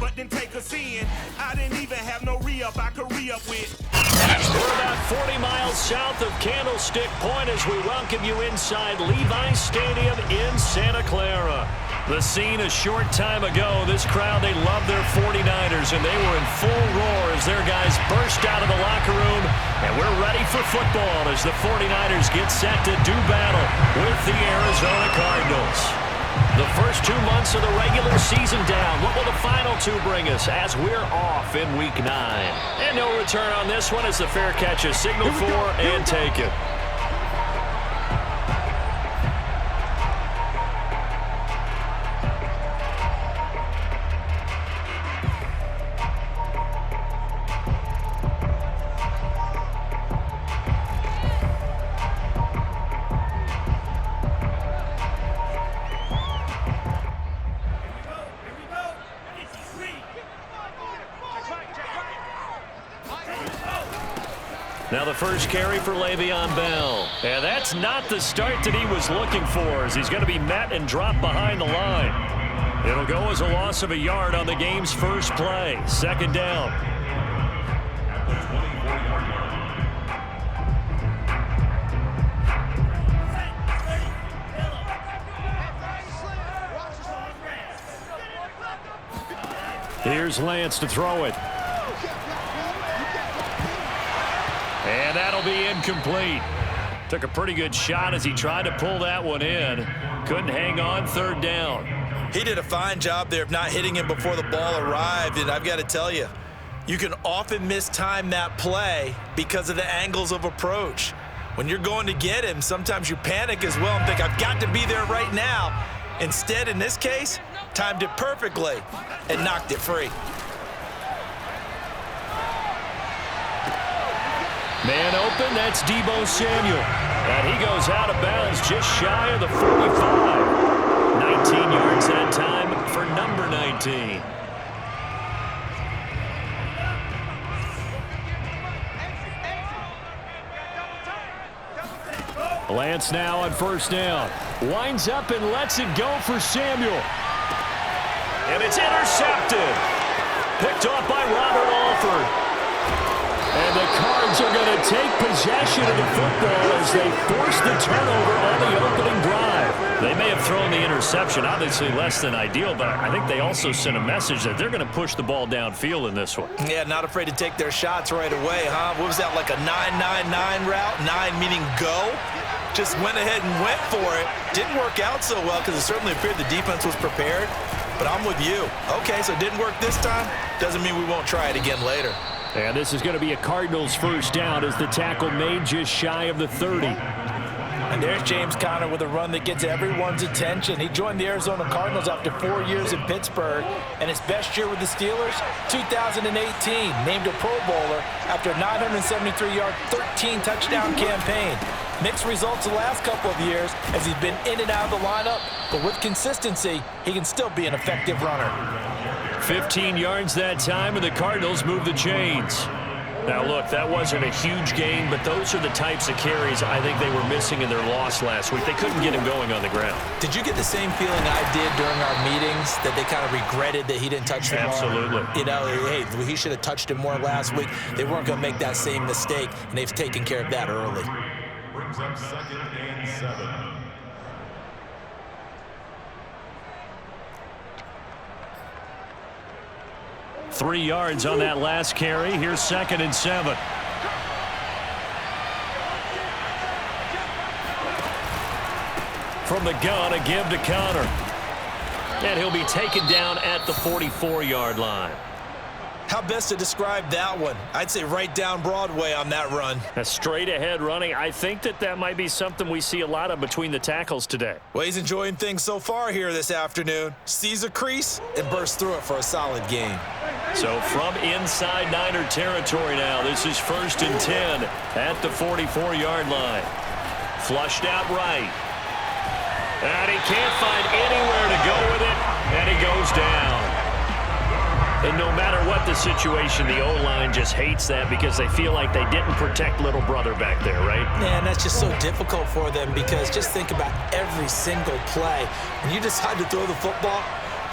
but then take us in. I didn't even have no re-up I could re-up with. We're about 40 miles south of Candlestick Point as we welcome you inside Levi's Stadium in Santa Clara. The scene a short time ago, this crowd, they love their 49ers, and they were in full roar as their guys burst out of the locker room. And we're ready for football as the 49ers get set to do battle with the Arizona Cardinals. The first 2 months of the regular season down. What will the final two bring us as we're off in Week 9? And no return on this one as the fair catch is signaled for and taken. Now the first carry for Le'Veon Bell. And that's not the start that he was looking for as he's going to be met and dropped behind the line. It'll go as a loss of a yard on the game's first play. Second down. Here's Lance to throw it. And that'll be incomplete. Took a pretty good shot as he tried to pull that one in. Couldn't hang on. Third down. He did a fine job there of not hitting him before the ball arrived. And I've got to tell you, you can often mistime that play because of the angles of approach. When you're going to get him, sometimes you panic as well and think, I've got to be there right now. Instead, in this case, timed it perfectly and knocked it free. Man open, that's Deebo Samuel. And he goes out of bounds just shy of the 45. 19 yards that time for number 19. Lance now on first down. Winds up and lets it go for Samuel. And it's intercepted. Picked off by Robert Alford. And the Cards are going to take possession of the football as they force the turnover on the opening drive. They may have thrown the interception, obviously less than ideal, but I think they also sent a message that they're going to push the ball downfield in this one. Yeah, not afraid to take their shots right away, huh? What was that, like a 9-9-9 route? 9 meaning go? Just went ahead and went for it. Didn't work out so well because it certainly appeared the defense was prepared. But I'm with you. Okay, so it didn't work this time. Doesn't mean we won't try it again later. And this is going to be a Cardinals first down as the tackle made just shy of the 30. And there's James Conner with a run that gets everyone's attention. He joined the Arizona Cardinals after 4 years in Pittsburgh. And his best year with the Steelers, 2018, named a Pro Bowler after a 973-yard, 13-touchdown campaign. Mixed results the last couple of years as he's been in and out of the lineup. But with consistency, he can still be an effective runner. 15 yards that time, and the Cardinals move the chains. Now, look, that wasn't a huge gain, but those are the types of carries I think they were missing in their loss last week. They couldn't get him going on the ground. Did you get the same feeling I did during our meetings, that they kind of regretted that he didn't touch the ball? Absolutely. You know, hey, he should have touched him more last week. They weren't going to make that same mistake, and they've taken care of that early. Brings up 2nd and 7. Three yards on that last carry. Here's 2nd and 7. From the gun, a give to Conner. And he'll be taken down at the 44-yard line. How best to describe that one? I'd say right down Broadway on that run. A straight ahead running. I think that might be something we see a lot of between the tackles today. Well, he's enjoying things so far here this afternoon. Sees a crease and bursts through it for a solid gain. So from inside Niner territory now, this is 1st and 10 at the 44-yard line. Flushed out right. And he can't find anywhere to go with it, and he goes down. And no matter what the situation, the O-line just hates that because they feel like they didn't protect little brother back there, right? Man, that's just so difficult for them because just think about every single play. When you decide to throw the football,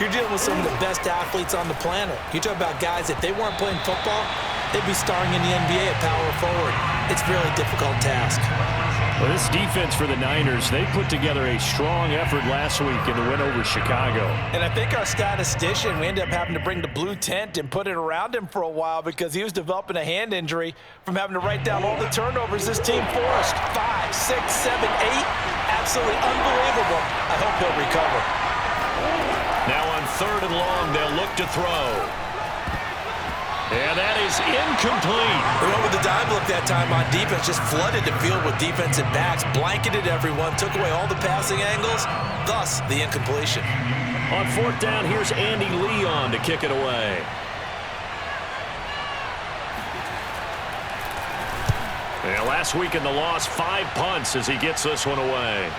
You're dealing with some of the best athletes on the planet. You talk about guys, if they weren't playing football, they'd be starring in the NBA at power forward. It's a really difficult task. Well, this defense for the Niners, they put together a strong effort last week in the win over Chicago. And I think our statistician, we ended up having to bring the blue tent and put it around him for a while because he was developing a hand injury from having to write down all the turnovers this team forced. 5, 6, 7, 8. Absolutely unbelievable. I hope he'll recover. Now on 3rd and long, they'll look to throw. And that is incomplete. They went with the dive look that time on defense, just flooded the field with defensive backs, blanketed everyone, took away all the passing angles, thus the incompletion. On 4th down, here's Andy Leon to kick it away. And last week in the loss, 5 punts as he gets this one away.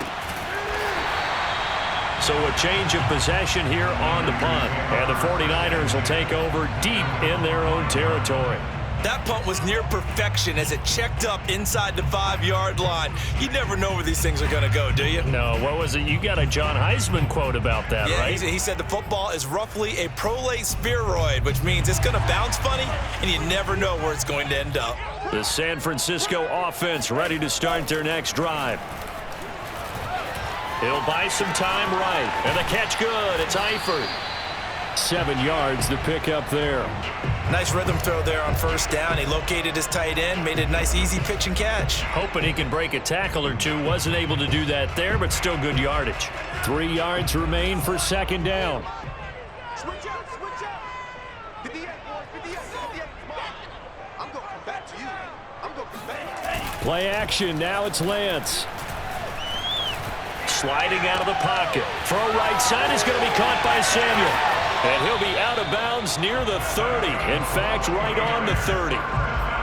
So a change of possession here on the punt. And the 49ers will take over deep in their own territory. That punt was near perfection as it checked up inside the 5-yard line. You never know where these things are going to go, do you? No, what was it? You got a John Heisman quote about that, yeah, right? He said the football is roughly a prolate spheroid, which means it's going to bounce funny, and you never know where it's going to end up. The San Francisco offense ready to start their next drive. He'll buy some time right. And the catch good. It's Eifert. 7 yards to pick up there. Nice rhythm throw there on 1st down. He located his tight end, made a nice easy pitch and catch. Hoping he can break a tackle or two. Wasn't able to do that there, but still good yardage. 3 yards remain for 2nd down. Switch out, switch out. 58, boys, 58, 58. Come on. I'm going to come back to you. I'm going to come back. Play action. Now it's Lance. Sliding out of the pocket. Throw right side is going to be caught by Samuel. And he'll be out of bounds near the 30. In fact, right on the 30.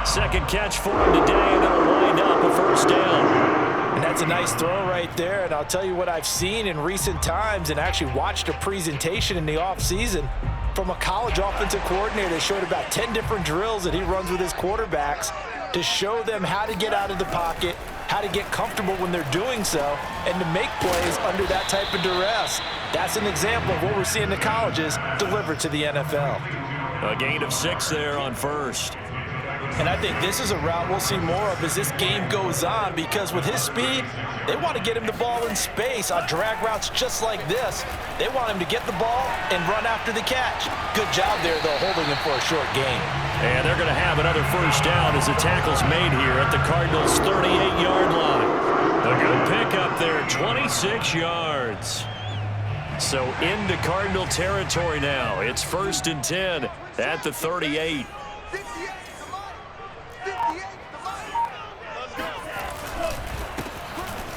Second catch for him today, and it'll wind up a 1st down. And that's a nice throw right there. And I'll tell you what I've seen in recent times and actually watched a presentation in the offseason from a college offensive coordinator that showed about 10 different drills that he runs with his quarterbacks to show them how to get out of the pocket, how to get comfortable when they're doing so, and to make plays under that type of duress. That's an example of what we're seeing in the colleges delivered to the NFL. A gain of 6 there on 1st. And I think this is a route we'll see more of as this game goes on, because with his speed, they want to get him the ball in space on drag routes just like this. They want him to get the ball and run after the catch. Good job there, though, holding him for a short gain. And they're going to have another 1st down as the tackle's made here at the Cardinals' 38-yard line. A good pickup there, 26 yards. So into Cardinal territory now. It's 1st and 10 at the 38. 58, come on. 58, come on. Let's go.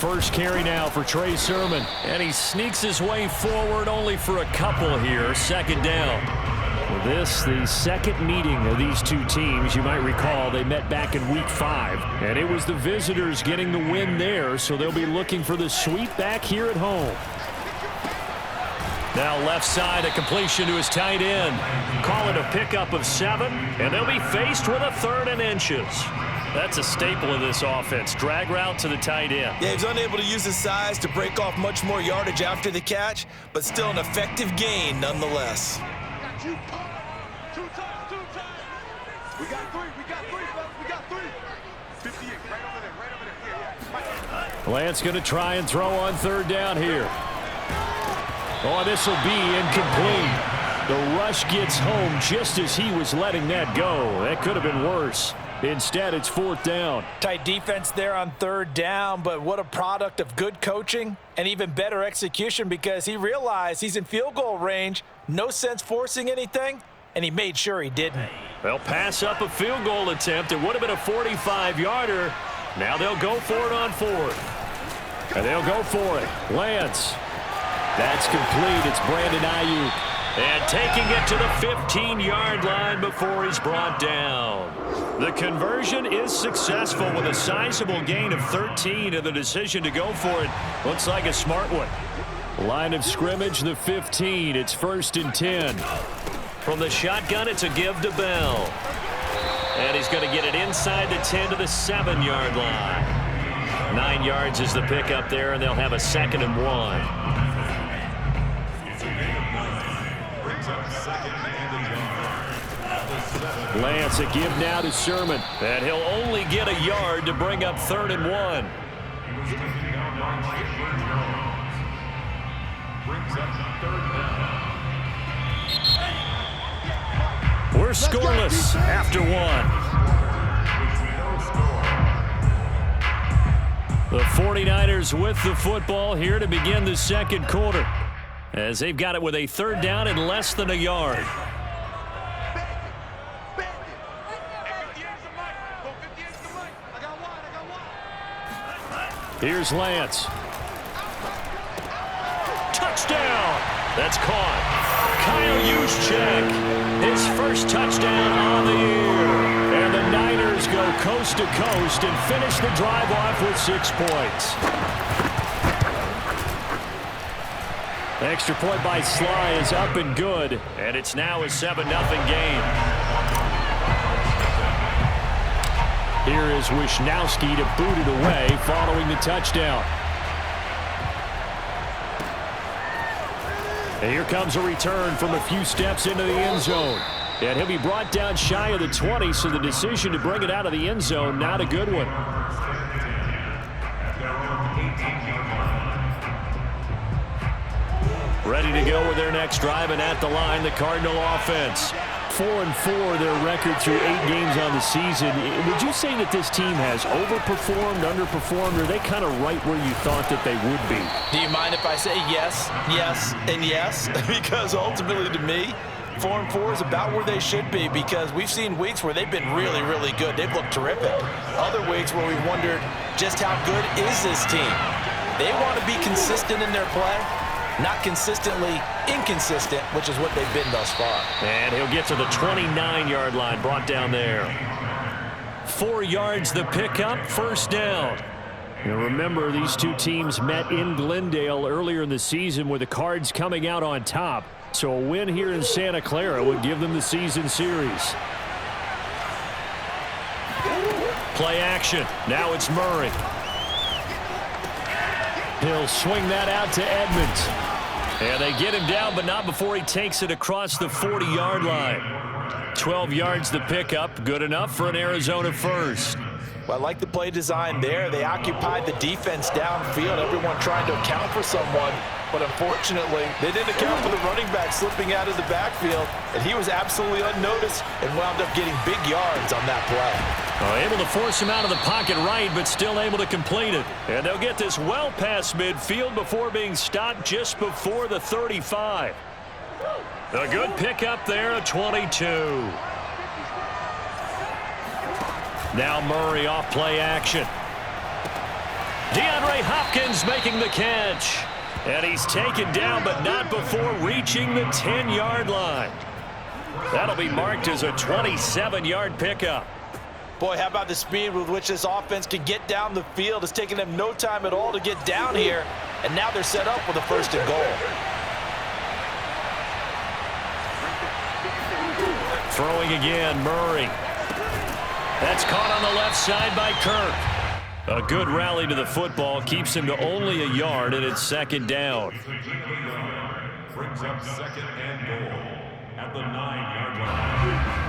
First carry now for Trey Sermon. And he sneaks his way forward only for a couple here. 2nd down. This, the second meeting of these two teams. You might recall they met back in week 5. And it was the visitors getting the win there, so they'll be looking for the sweep back here at home. Now left side, a completion to his tight end. Call it a pickup of 7, and they'll be faced with a 3rd and inches. That's a staple of this offense. Drag route to the tight end. Yeah, he's unable to use his size to break off much more yardage after the catch, but still an effective gain nonetheless. Got you. 2 times, 2 times. We got 3, fellas. We got 3. 58, right over there. Yeah. Lance going to try and throw on 3rd down here. Oh, this will be incomplete. The rush gets home just as he was letting that go. That could have been worse. Instead, it's 4th down. Tight defense there on 3rd down, but what a product of good coaching and even better execution, because he realized he's in field goal range, no sense forcing anything, and he made sure he didn't. They'll pass up a field goal attempt. It would have been a 45-yarder. Now they'll go for it on 4th. And they'll go for it. Lance. That's complete. It's Brandon Ayuk. And taking it to the 15-yard line before he's brought down. The conversion is successful with a sizable gain of 13, and the decision to go for it looks like a smart one. Line of scrimmage, the 15. It's 1st and 10. From the shotgun, it's a give to Bell. And he's going to get it inside the 10 to the 7-yard line. 9 yards is the pickup there, and they'll have a 2nd and 1. Lance, a give now to Sermon. And he'll only get a yard to bring up 3rd and 1. Brings up 3rd down. We're scoreless after 1. The 49ers with the football here to begin the second quarter, as they've got it with a 3rd down and less than a yard. Here's Lance. Touchdown! That's caught. Kyle Juszczyk, his first touchdown on the year. And the Niners go coast to coast and finish the drive off with 6 points. Extra point by Sly is up and good, and it's now a 7-0 game. Here is Wisnowski to boot it away following the touchdown. And here comes a return from a few steps into the end zone. And he'll be brought down shy of the 20, so the decision to bring it out of the end zone, not a good one. Ready to go with their next drive, and at the line, the Cardinal offense. 4-4, their record through 8 games on the season. Would you say that this team has overperformed, underperformed, or are they kind of right where you thought that they would be? Do you mind if I say yes, yes, and yes? Because ultimately, to me, 4-4 is about where they should be, because we've seen weeks where they've been really, really good. They've looked terrific. Other weeks where we've wondered just how good is this team. They want to be consistent in their play, not consistently inconsistent, which is what they've been thus far. And he'll get to the 29-yard line, brought down there. 4 yards the pickup, 1st down. And remember, these two teams met in Glendale earlier in the season with the Cards coming out on top. So a win here in Santa Clara would give them the season series. Play action. Now it's Murray. He'll swing that out to Edmonds. And they get him down, but not before he takes it across the 40-yard line. 12 yards the pickup. Good enough for an Arizona first. Well, I like the play design there. They occupied the defense downfield, everyone trying to account for someone. But unfortunately, they didn't account for the running back slipping out of the backfield, and he was absolutely unnoticed and wound up getting big yards on that play. Able to force him out of the pocket right, but still able to complete it. And they'll get this well past midfield before being stopped just before the 35. A good pickup there at 22. Now Murray off play action. DeAndre Hopkins making the catch. And he's taken down, but not before reaching the 10-yard line. That'll be marked as a 27-yard pickup. Boy, how about the speed with which this offense can get down the field? It's taken them no time at all to get down here, and now they're set up with a 1st and goal. Throwing again, Murray. That's caught on the left side by Kirk. A good rally to the football keeps him to only a yard, and it's 2nd down. Brings up 2nd and goal at the 9-yard line.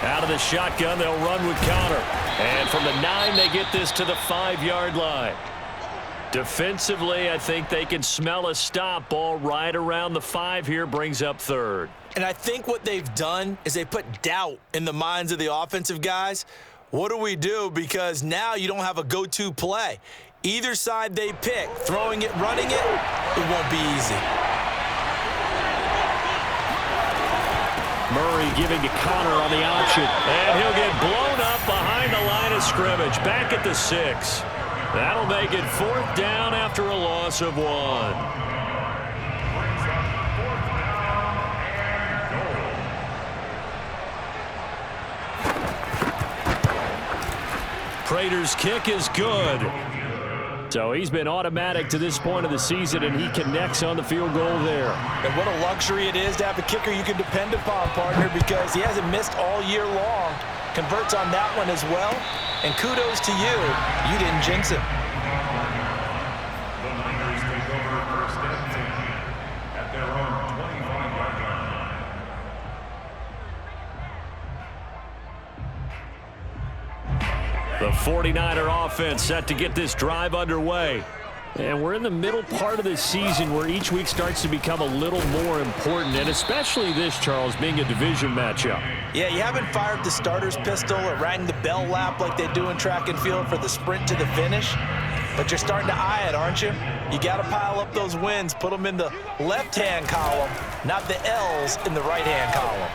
Out of the shotgun, they'll run with Connor. And from the 9, they get this to the 5-yard line. Defensively, I think they can smell a stop. Ball right around the 5 here, brings up 3rd. And I think what they've done is they put doubt in the minds of the offensive guys. What do we do? Because now you don't have a go-to play. Either side they pick, throwing it, running it, it won't be easy. Murray giving to Connor on the option. And he'll get blown up behind the line of scrimmage. Back at the 6. That'll make it 4th down after a loss of 1. Prater's kick is good. So he's been automatic to this point of the season, and he connects on the field goal there. And what a luxury it is to have a kicker you can depend upon, partner, because he hasn't missed all year long. Converts on that one as well. And kudos to you. You didn't jinx it. The Niners take over 1st and 10 at their The 49er offense set to get this drive underway. And we're in the middle part of this season where each week starts to become a little more important, and especially this, Charles, being a division matchup. Yeah, you haven't fired the starter's pistol or rang the bell lap like they do in track and field for the sprint to the finish, but you're starting to eye it, aren't you? You got to pile up those wins, put them in the left-hand column, not the L's in the right-hand column.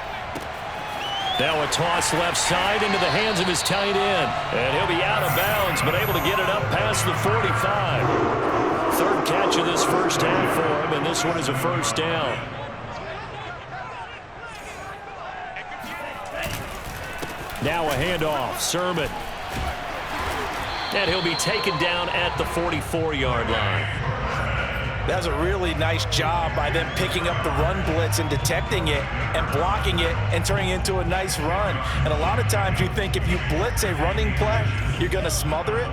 Now a toss left side into the hands of his tight end. And he'll be out of bounds, but able to get it up past the 45. Third catch of this first half for him, and this one is a first down. Now a handoff. Sermon. And he'll be taken down at the 44-yard line. That was a really nice job by them picking up the run blitz and detecting it and blocking it and turning it into a nice run. And a lot of times you think if you blitz a running play, you're going to smother it.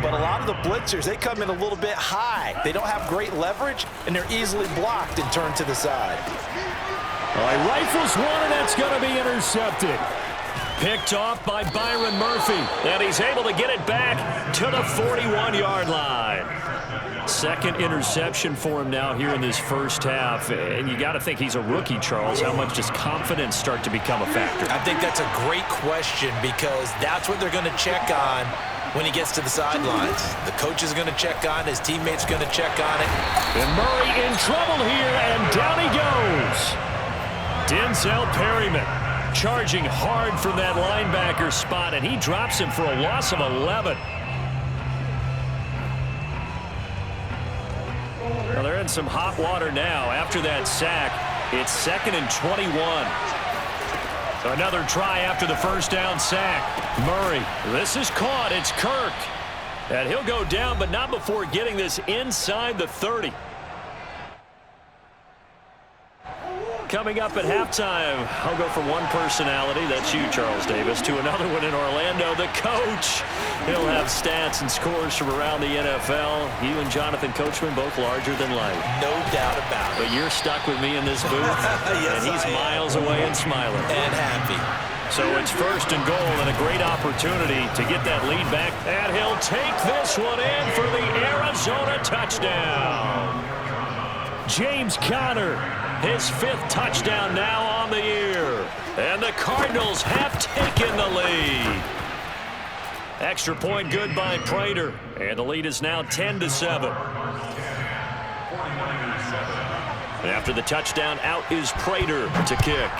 But a lot of the blitzers, they come in a little bit high. They don't have great leverage, and they're easily blocked and turned to the side. All right, rifles one, and that's going to be intercepted. Picked off by Byron Murphy, and he's able to get it back to the 41-yard line. Second interception for him now here in this first half. And you got to think he's a rookie, Charles. How much does confidence start to become a factor? I think that's a great question because that's what they're going to check on when he gets to the sidelines. The coach is going to check on, his teammates are going to check on it. And Murray in trouble here, and down he goes. Denzel Perryman charging hard from that linebacker spot, and he drops him for a loss of 11. Well, they're in some hot water now. After that sack, it's 2nd and 21. So another try after the first down sack. Murray, this is caught. It's Kirk. And he'll go down, but not before getting this inside the 30. Coming up at halftime, I'll go from one personality, that's you, Charles Davis, to another one in Orlando, the coach. He'll have stats and scores from around the NFL. You and Jonathan Coachman, both larger than life. No doubt about it. But you're stuck with me in this booth, yes, and he's miles away and smiling. And happy. So it's 1st and goal and a great opportunity to get that lead back. And he'll take this one in for the Arizona touchdown. James Conner. His 5th touchdown now on the year. And the Cardinals have taken the lead. Extra point good by Prater. And the lead is now 10-7. After the touchdown, out is Prater to kick.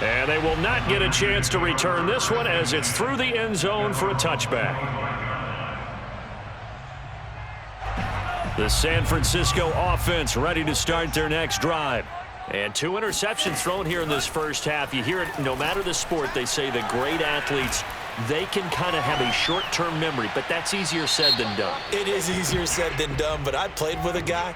And they will not get a chance to return this one as it's through the end zone for a touchback. The San Francisco offense ready to start their next drive. And 2 interceptions thrown here in this first half. You hear it, no matter the sport, they say the great athletes, they can kind of have a short-term memory, but that's easier said than done. It is easier said than done, but I played with a guy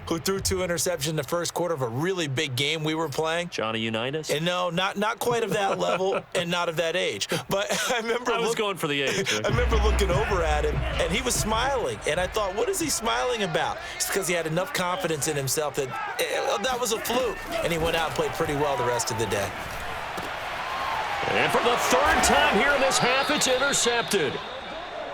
who threw 2 interceptions in the first quarter of a really big game we were playing. Johnny Unitas? And no, not quite of that level and not of that age. But I was going for the age. I remember looking over at him, and he was smiling. And I thought, what is he smiling about? It's because he had enough confidence in himself that that was a fluke. And he went out and played pretty well the rest of the day. And for the 3rd time here in this half, it's intercepted.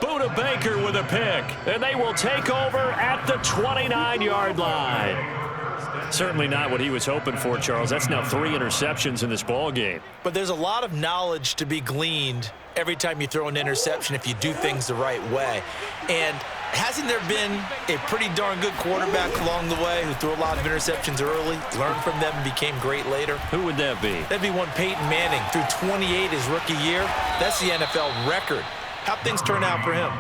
Buda Baker with a pick, and they will take over at the 29-yard line. Certainly not what he was hoping for, Charles. That's now 3 interceptions in this ball game. But there's a lot of knowledge to be gleaned every time you throw an interception if you do things the right way. And hasn't there been a pretty darn good quarterback along the way who threw a lot of interceptions early, learned from them, and became great later? Who would that be? That'd be one Peyton Manning. Threw 28 his rookie year. That's the NFL record. How'd things turn out for him?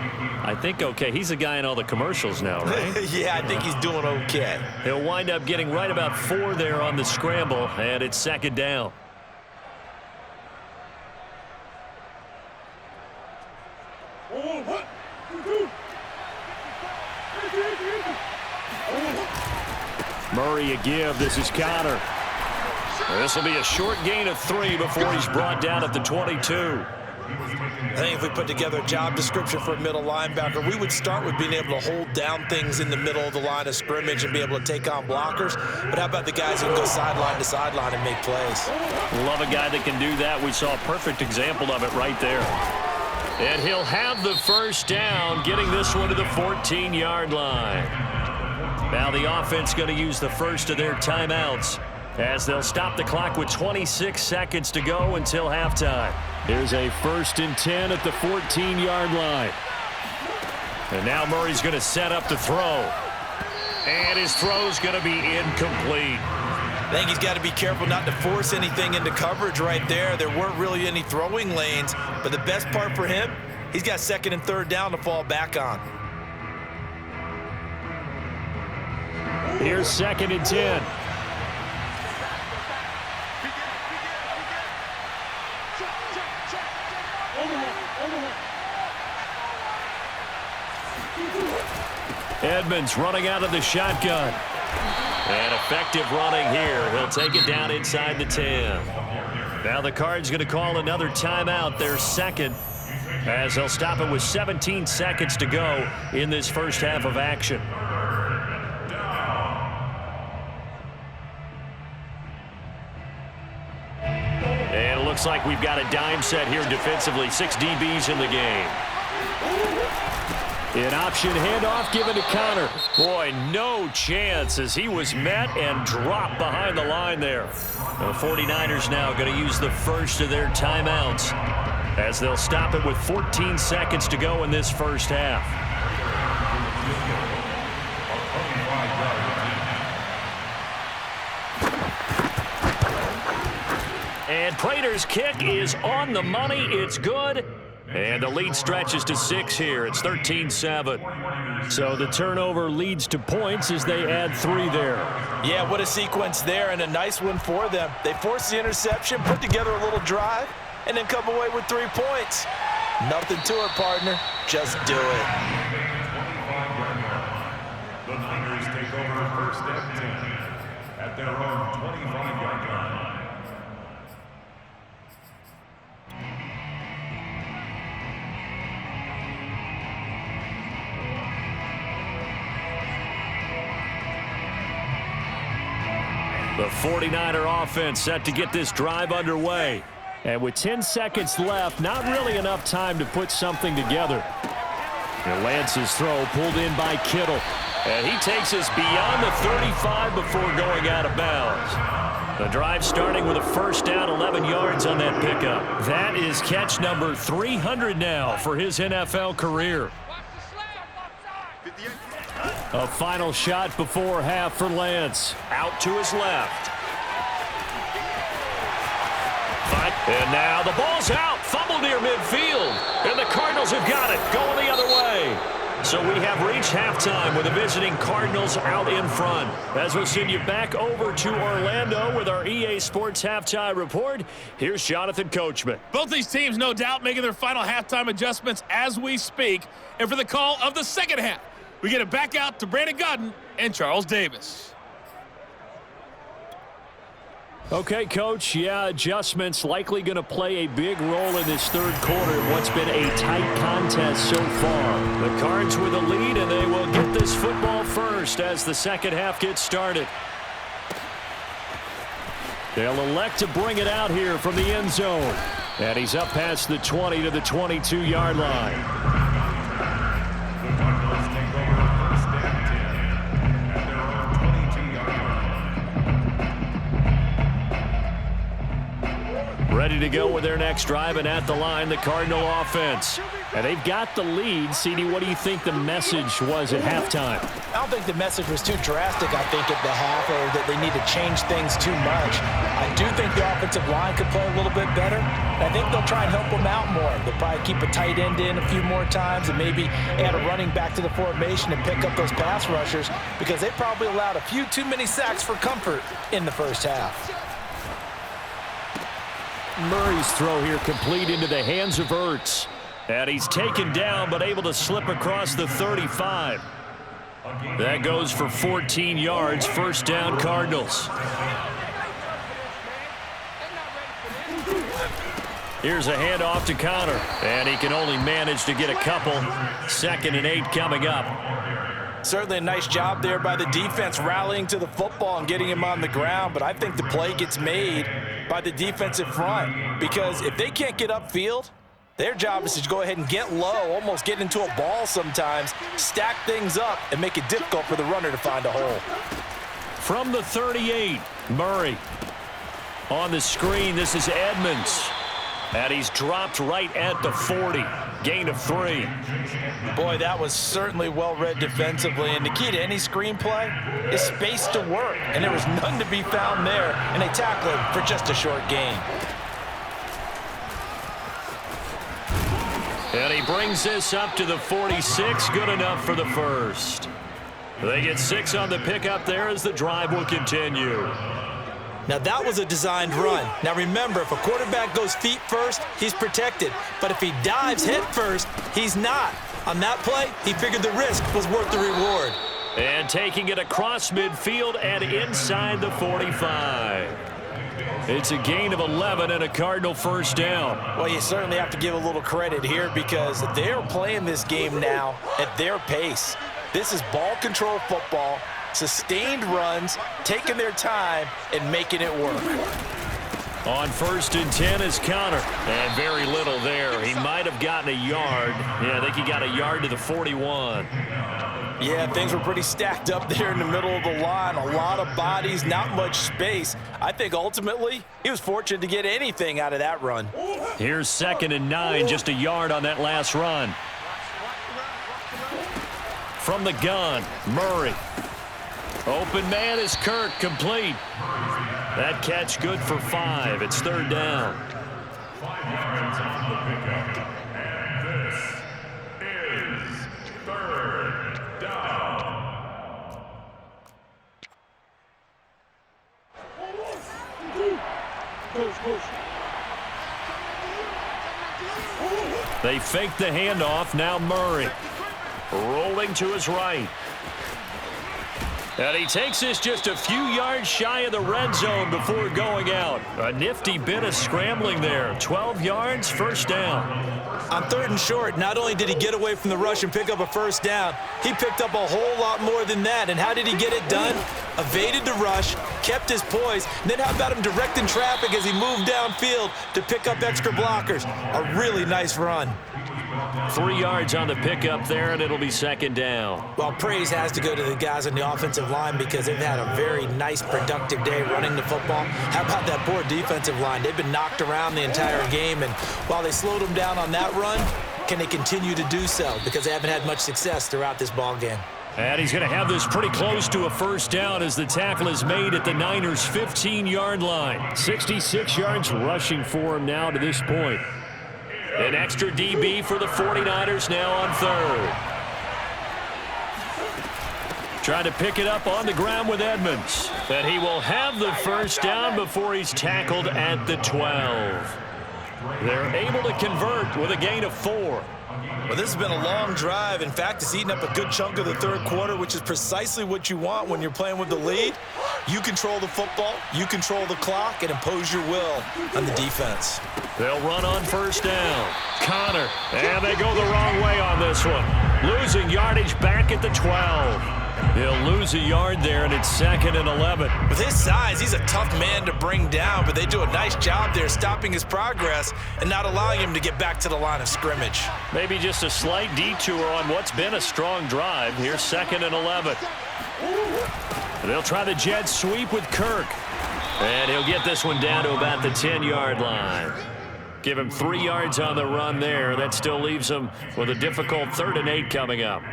I think okay. He's the guy in all the commercials now, right? Yeah, I think he's doing okay. He'll wind up getting right about 4 there on the scramble, and it's 2nd down. Murray a give. This is Conner. This will be a short gain of 3 before he's brought down at the 22. I think if we put together a job description for a middle linebacker, we would start with being able to hold down things in the middle of the line of scrimmage and be able to take on blockers. But how about the guys who can go sideline to sideline and make plays? Love a guy that can do that. We saw a perfect example of it right there. And he'll have the first down, getting this one to the 14-yard line. Now the offense going to use the first of their timeouts as they'll stop the clock with 26 seconds to go until halftime. Here's a 1st and 10 at the 14-yard line. And now Murray's going to set up to throw. And his throw's going to be incomplete. I think he's got to be careful not to force anything into coverage right there. There weren't really any throwing lanes, but the best part for him, he's got 2nd and 3rd down to fall back on. Here's 2nd and 10. Edmonds running out of the shotgun. And effective running here. He'll take it down inside the 10. Now the Cards going to call another timeout, their second, as they'll stop it with 17 seconds to go in this first half of action. And it looks like we've got a dime set here defensively. 6 DBs in the game. An option handoff given to Connor. Boy, no chance as he was met and dropped behind the line there. The 49ers now going to use the first of their timeouts as they'll stop it with 14 seconds to go in this first half. And Prater's kick is on the money. It's good. And the lead stretches to 6 here. It's 13-7. So the turnover leads to points as they add 3 there. Yeah, what a sequence there, and a nice one for them. They forced the interception, put together a little drive, and then come away with 3 points. Nothing to it, partner. Just do it. The Niners take over 1st and 10 at their own 25-yard line. The 49er offense set to get this drive underway. And with 10 seconds left, not really enough time to put something together. And Lance's throw pulled in by Kittle. And he takes us beyond the 35 before going out of bounds. The drive starting with a 1st down, 11 yards on that pickup. That is catch number 300 now for his NFL career. A final shot before half for Lance. Out to his left. And now the ball's out. Fumble near midfield. And the Cardinals have got it. Going the other way. So we have reached halftime with the visiting Cardinals out in front. As we'll send you back over to Orlando with our EA Sports Halftime Report, here's Jonathan Coachman. Both these teams, no doubt, making their final halftime adjustments as we speak. And for the call of the second half, we get it back out to Brandon Godden and Charles Davis. Okay, Coach. Yeah, adjustments likely going to play a big role in this third quarter in what's been a tight contest so far. The Cards with the lead, and they will get this football first as the second half gets started. They'll elect to bring it out here from the end zone. And he's up past the 20 to the 22-yard line. Ready to go with their next drive, and at the line, the Cardinal offense. And they've got the lead. CD, what do you think the message was at halftime? I don't think the message was too drastic, I think, at the half, or that they need to change things too much. I do think the offensive line could play a little bit better. I think they'll try and help them out more. They'll probably keep a tight end in a few more times and maybe add a running back to the formation and pick up those pass rushers, because they probably allowed a few too many sacks for comfort in the first half. Murray's throw here complete into the hands of Ertz. And he's taken down but able to slip across the 35. That goes for 14 yards. 1st down, Cardinals. Here's a handoff to Connor, and he can only manage to get a couple. 2nd and 8 coming up. Certainly a nice job there by the defense rallying to the football and getting him on the ground, but I think the play gets made by the defensive front because if they can't get upfield, their job is to go ahead and get low, almost get into a ball sometimes, stack things up, and make it difficult for the runner to find a hole. From the 38, Murray. On the screen, this is Edmonds. And he's dropped right at the 40. Gain of 3. Boy, that was certainly well-read defensively. And the key to any screenplay is space to work. And there was none to be found there. And they tackled him for just a short gain. And he brings this up to the 46. Good enough for the first. They get 6 on the pickup there as the drive will continue. Now, that was a designed run. Now, remember, if a quarterback goes feet first, he's protected. But if he dives head first, he's not. On that play, he figured the risk was worth the reward. And taking it across midfield and inside the 45. It's a gain of 11 and a Cardinal first down. Well, you certainly have to give a little credit here because they're playing this game now at their pace. This is ball control football. Sustained runs, taking their time, and making it work. On 1st and 10 is Connor. And very little there. He might have gotten a yard. Yeah, I think he got a yard to the 41. Yeah, things were pretty stacked up there in the middle of the line. A lot of bodies, not much space. I think ultimately he was fortunate to get anything out of that run. Here's 2nd and 9, just a yard on that last run. From the gun, Murray. Open man is Kirk, complete. That catch good for 5. It's 3rd down. 5 yards on the pickup. And this is 3rd down. They fake the handoff. Now Murray. Rolling to his right. And he takes this just a few yards shy of the red zone before going out. A nifty bit of scrambling there. 12 yards, 1st down. On 3rd and short, not only did he get away from the rush and pick up a 1st down, he picked up a whole lot more than that. And how did he get it done? Evaded the rush, kept his poise, and then how about him directing traffic as he moved downfield to pick up extra blockers? A really nice run. 3 yards on the pickup there, and it'll be 2nd down. Well, praise has to go to the guys on the offensive line because they've had a very nice, productive day running the football. How about that poor defensive line? They've been knocked around the entire game, and while they slowed them down on that run, can they continue to do so? Because they haven't had much success throughout this ball game. And he's going to have this pretty close to a 1st down as the tackle is made at the Niners' 15-yard line. 66 yards rushing for him now to this point. An extra DB for the 49ers now on 3rd. Trying to pick it up on the ground with Edmonds. And he will have the 1st down before he's tackled at the 12. They're able to convert with a gain of 4. Well, this has been a long drive. In fact, it's eaten up a good chunk of the 3rd quarter, which is precisely what you want when you're playing with the lead. You control the football, you control the clock, and impose your will on the defense. They'll run on 1st down. Connor, and they go the wrong way on this one. Losing yardage back at the 12. He'll lose a yard there, and it's 2nd and 11. With his size, he's a tough man to bring down, but they do a nice job there stopping his progress and not allowing him to get back to the line of scrimmage. Maybe just a slight detour on what's been a strong drive. Here's 2nd and 11. They'll try the jet sweep with Kirk. And he'll get this one down to about the 10-yard line. Give him 3 yards on the run there. That still leaves him with a difficult 3rd and 8 coming up.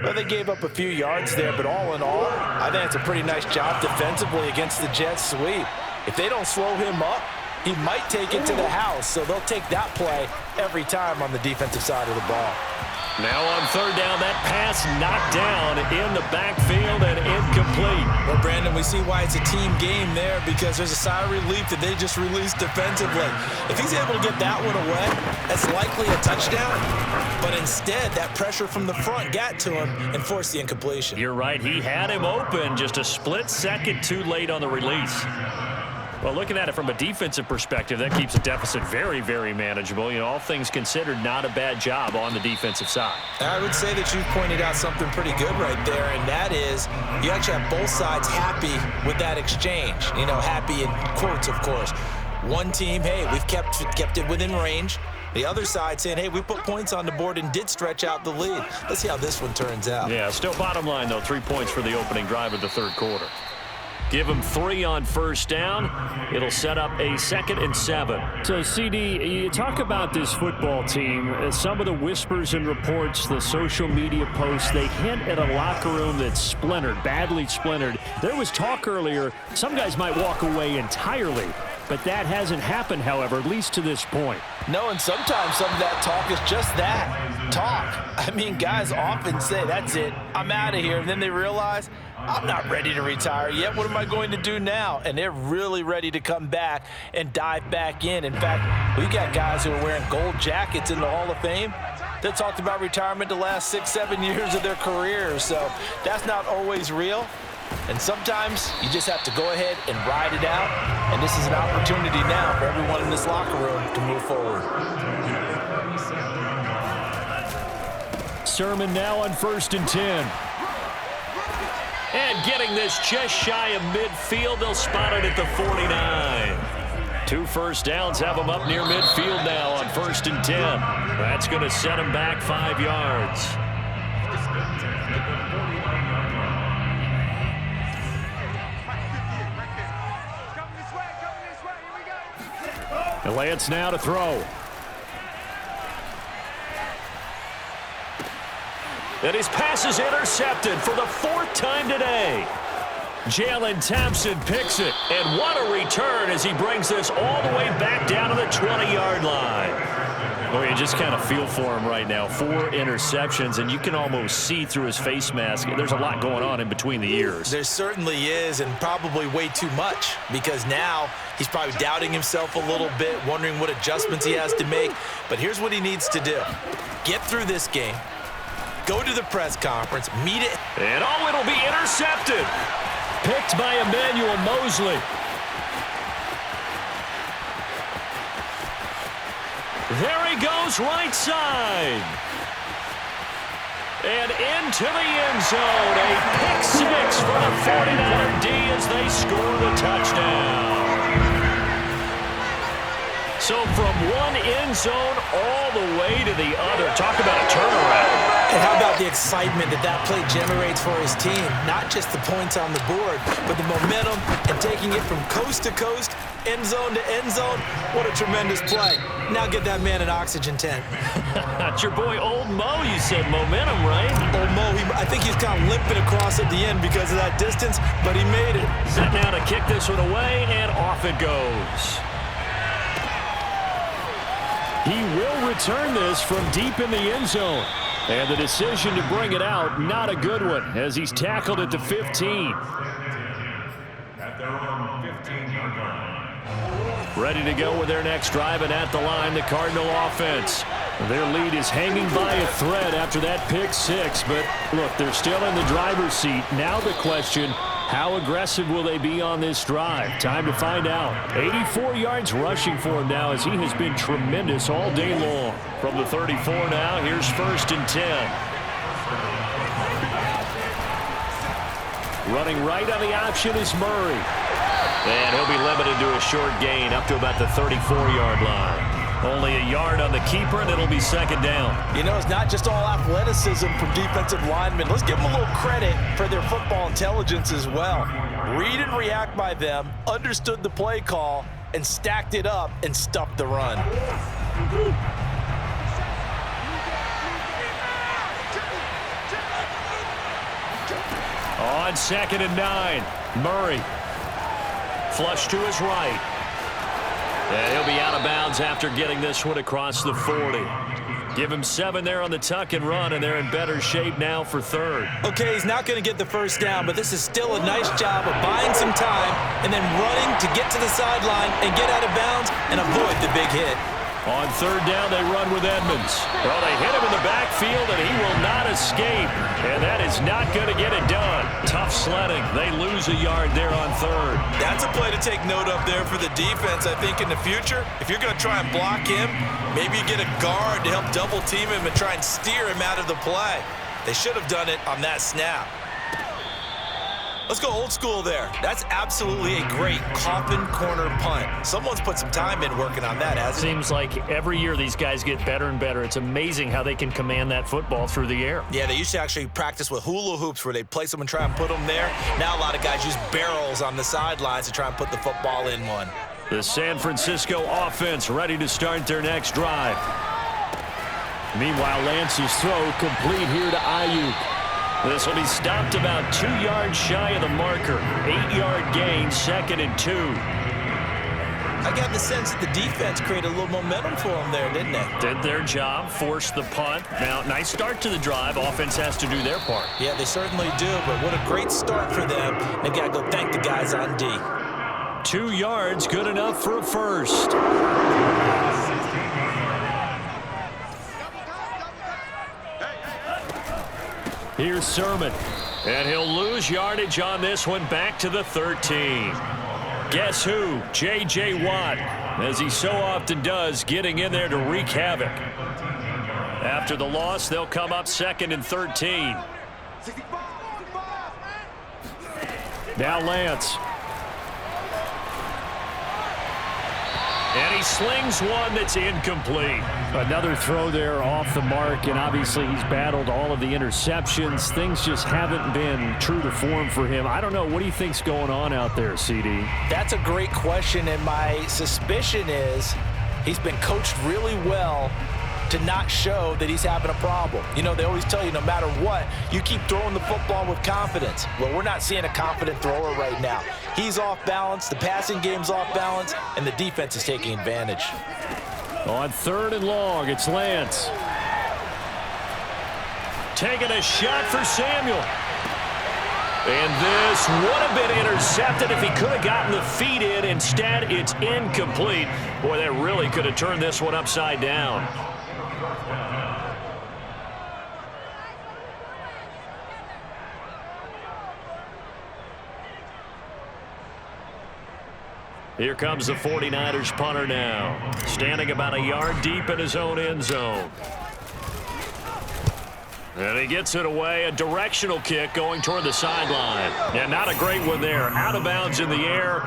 Well, they gave up a few yards there, but all in all, I think it's a pretty nice job defensively against the jet sweep. If they don't slow him up, he might take it to the house, so they'll take that play every time on the defensive side of the ball. Now on 3rd down, that pass knocked down in the backfield and incomplete. Well, Brandon, we see why it's a team game there because there's a sigh of relief that they just released defensively. If he's able to get that one away, that's likely a touchdown. But instead, that pressure from the front got to him and forced the incompletion. You're right. He had him open, just a split second too late on the release. Well, looking at it from a defensive perspective, that keeps the deficit very, very manageable. You know, all things considered, not a bad job on the defensive side. I would say that you've pointed out something pretty good right there, and that is you actually have both sides happy with that exchange. You know, happy in quotes, of course. One team, hey, we've kept it within range. The other side saying, hey, we put points on the board and did stretch out the lead. Let's see how this one turns out. Yeah, still bottom line, though, 3 points for the opening drive of the third quarter. Give them 3 on first down. It'll set up a 2nd and 7. So, CD, you talk about this football team. Some of the whispers and reports, the social media posts, they hint at a locker room that's splintered, badly splintered. There was talk earlier, some guys might walk away entirely. But that hasn't happened, however, at least to this point. No, and sometimes some of that talk is just that, talk. I mean, guys often say, that's it, I'm out of here. And then they realize, I'm not ready to retire yet. What am I going to do now? And they're really ready to come back and dive back in. In fact, we got guys who are wearing gold jackets in the Hall of Fame that talked about retirement the last 6, 7 years of their careers. So that's not always real. And sometimes you just have to go ahead and ride it out. And this is an opportunity now for everyone in this locker room to move forward. Sermon now on 1st and 10. And getting this just shy of midfield, they'll spot it at the 49. 2 first downs have them up near midfield now on 1st and 10. That's going to set them back 5 yards. And Lance now to throw. And his pass is intercepted for the 4th time today. Jalen Thompson picks it. And what a return as he brings this all the way back down to the 20-yard line. Well, you just kind of feel for him right now. 4 interceptions, and you can almost see through his face mask. There's a lot going on in between the ears. There certainly is, and probably way too much, because now he's probably doubting himself a little bit, wondering what adjustments he has to make. But here's what he needs to do. Get through this game. Go to the press conference, meet it. And oh, it'll be intercepted. Picked by Emmanuel Mosley. There he goes, right side. And into the end zone. A pick 6 for the 49er D as they score the touchdown. So from one end zone all the way to the other. Talk about a turnaround. And how about the excitement that play generates for his team? Not just the points on the board, but the momentum and taking it from coast to coast, end zone to end zone. What a tremendous play. Now get that man an oxygen tent. That's your boy Old Mo. You said momentum, right? Old Mo, I think he's kind of limping across at the end because of that distance, but he made it. Set now to kick this one away, and off it goes. He will return this from deep in the end zone. And the decision to bring it out, not a good one, as he's tackled at the 15. At their own 15-yard line. Ready to go with their next drive, and at the line, the Cardinal offense. Their lead is hanging by a thread after that pick 6, but look, they're still in the driver's seat. Now the question, how aggressive will they be on this drive? Time to find out. 84 yards rushing for him now as he has been tremendous all day long. From the 34 now, here's 1st and 10. Running right on the option is Murray. And he'll be limited to a short gain up to about the 34-yard line. Only a yard on the keeper, and it'll be 2nd down. You know, it's not just all athleticism from defensive linemen. Let's give them a little credit for their football intelligence as well. Read and react by them, understood the play call, and stacked it up and stuffed the run. On 2nd and 9, Murray. Flush to his right. And he'll be out of bounds after getting this one across the 40. Give him 7 there on the tuck and run, and they're in better shape now for 3rd. Okay, he's not going to get the first down, but this is still a nice job of buying some time and then running to get to the sideline and get out of bounds and avoid the big hit. On 3rd down, they run with Edmonds. Well, they hit him in the backfield, and he will not escape. And that is is not going to get it done. Tough sledding. They lose a yard there on third. That's a play to take note of there for the defense. I think in the future, if you're going to try and block him, maybe you get a guard to help double team him and try and steer him out of the play. They should have done it on that snap. Let's go old school there. That's absolutely a great coffin corner punt. Someone's put some time in working on that, hasn't it? Seems like every year these guys get better and better. It's amazing how they can command that football through the air. Yeah, they used to actually practice with hula hoops where they'd place them and try and put them there. Now a lot of guys use barrels on the sidelines to try and put the football in one. The San Francisco offense ready to start their next drive. Meanwhile, Lance's throw complete here to Ayuk. This will be stopped about 2 yards shy of the marker. 8-yard gain, 2nd and 2. I got the sense that the defense created a little momentum for them there, didn't they? Did their job, forced the punt. Now, nice start to the drive. Offense has to do their part. Yeah, they certainly do, but what a great start for them. They got to go thank the guys on D. 2 yards, good enough for a first. Here's Sermon, and he'll lose yardage on this one back to the 13. Guess who? J.J. Watt, as he so often does, getting in there to wreak havoc. After the loss, they'll come up 2nd and 13. Now Lance. And he slings one that's incomplete. Another throw there off the mark, and obviously he's battled all of the interceptions. Things just haven't been true to form for him. I don't know. What do you think's going on out there, CD? That's a great question, and my suspicion is he's been coached really well to not show that he's having a problem. You know, they always tell you no matter what, you keep throwing the football with confidence. Well, we're not seeing a confident thrower right now. He's off balance, the passing game's off balance, and the defense is taking advantage. On 3rd and long, it's Lance. Taking a shot for Samuel. And this would have been intercepted if he could have gotten the feet in. Instead, it's incomplete. Boy, that really could have turned this one upside down. Here comes the 49ers punter now, standing about a yard deep in his own end zone. And he gets it away, a directional kick going toward the sideline. And not a great one there, out of bounds in the air.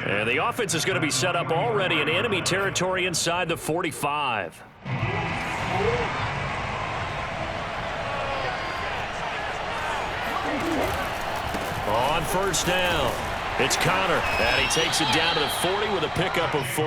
And the offense is going to be set up already in enemy territory inside the 45. On 1st down. It's Connor, and he takes it down to the 40 with a pickup of 4.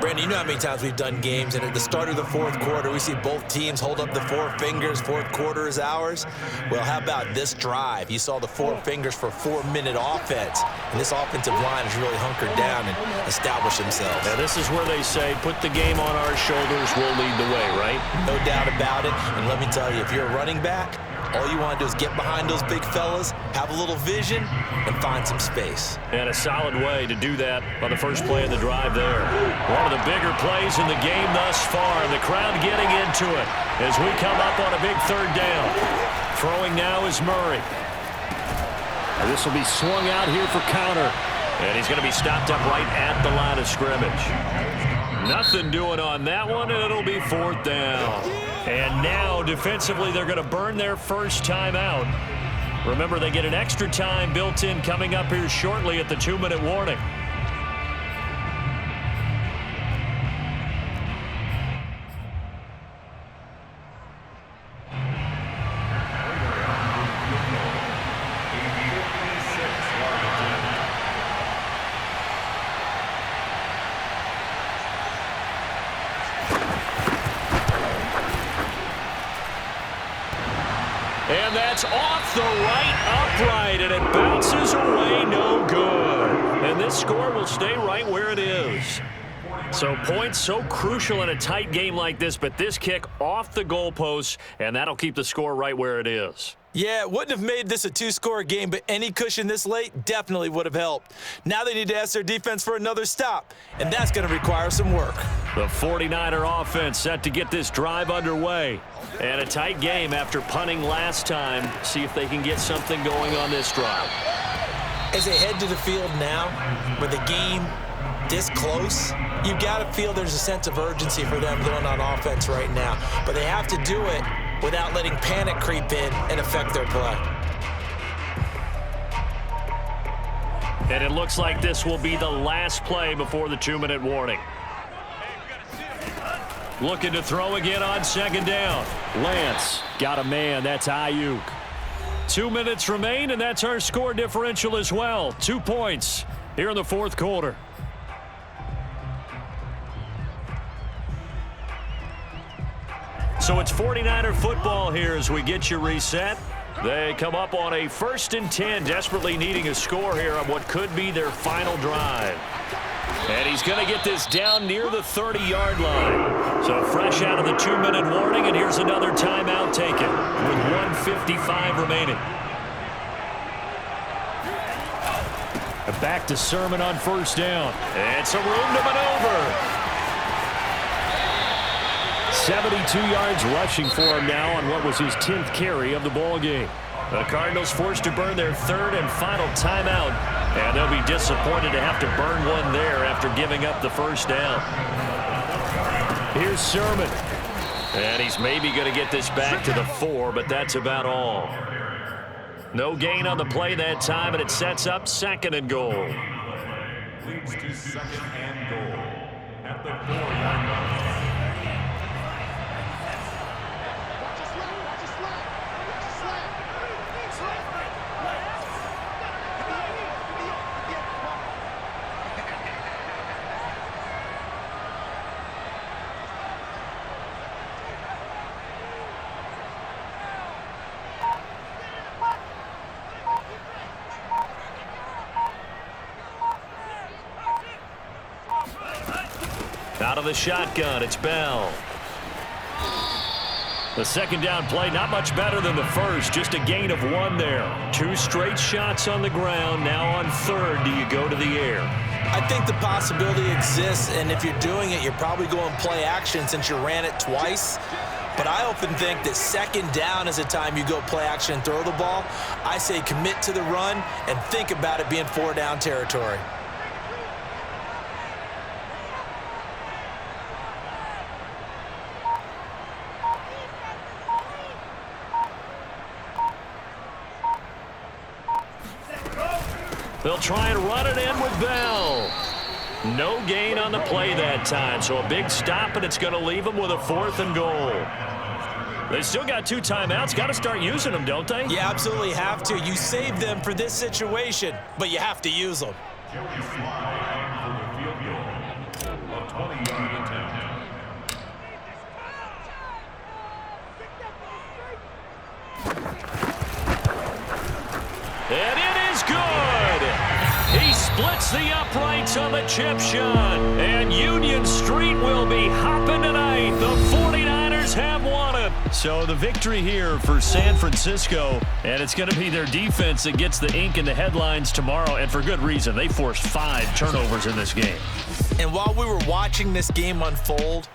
Brandon, you know how many times we've done games, and at the start of the 4th quarter, we see both teams hold up the 4 fingers, 4th quarter is ours. Well, how about this drive? You saw the 4 fingers for 4-minute offense, and this offensive line has really hunkered down and established themselves. Now, this is where they say, put the game on our shoulders, we'll lead the way, right? No doubt about it, and let me tell you, if you're a running back, all you want to do is get behind those big fellas, have a little vision, and find some space. And a solid way to do that on the first play of the drive there. One of the bigger plays in the game thus far, and the crowd getting into it as we come up on a big 3rd down. Throwing now is Murray. And this will be swung out here for Connor. And he's going to be stopped up right at the line of scrimmage. Nothing doing on that one, and it'll be 4th down. And now, defensively, they're going to burn their first time out. Remember, they get an extra time built in coming up here shortly at the 2-minute warning. And that's off the right upright, and it bounces away, no good. And this score will stay right where it is. So points so crucial in a tight game like this, but this kick off the goalposts, and that'll keep the score right where it is. Yeah, it wouldn't have made this a two-score game, but any cushion this late definitely would have helped. Now they need to ask their defense for another stop, and that's going to require some work. The 49er offense set to get this drive underway. And a tight game after punting last time. See if they can get something going on this drive. As they head to the field now, with the game this close, you've got to feel there's a sense of urgency for them going on offense right now. But they have to do it without letting panic creep in and affect their play. And it looks like this will be the last play before the 2-minute warning. Looking to throw again on second down. Lance got a man. That's Ayuk. 2 minutes remain, and that's our score differential as well. 2 points here in the fourth quarter. So it's 49er football here as we get you reset. They come up on a 1st and 10, desperately needing a score here on what could be their final drive. And he's going to get this down near the 30-yard line. So fresh out of the 2-minute warning, and here's another timeout taken with 1:55 remaining. Back to Sermon on first down. And some room to maneuver. 72 yards rushing for him now on what was his 10th carry of the ball game. The Cardinals forced to burn their 3rd and final timeout, and they'll be disappointed to have to burn one there after giving up the first down. Here's Sermon, and he's maybe going to get this back to the 4, but that's about all. No gain on the play that time, and it sets up 2nd and goal. Leads to 2nd and goal at the 4-yard line. Out of the shotgun, it's Bell. The second down play, not much better than the first, just a gain of 1 there. 2 straight shots on the ground. Now on 3rd, do you go to the air? I think the possibility exists, and if you're doing it, you're probably going play action since you ran it twice. But I often think that 2nd down is the time you go play action and throw the ball. I say commit to the run and think about it being 4-down territory. They'll try and run it in with Bell. No gain on the play that time, so a big stop, and it's going to leave them with a 4th and goal. They still got 2 timeouts. Got to start using them, don't they? You absolutely have to. You save them for this situation, but you have to use them. Joey Slye for the field goal. A 20-yard attempt. And it is good. He splits the uprights on the chip shot. And Union Street will be hopping tonight. The 49ers have won it. So the victory here for San Francisco, and it's going to be their defense that gets the ink in the headlines tomorrow, and for good reason. They forced 5 turnovers in this game. And while we were watching this game unfold,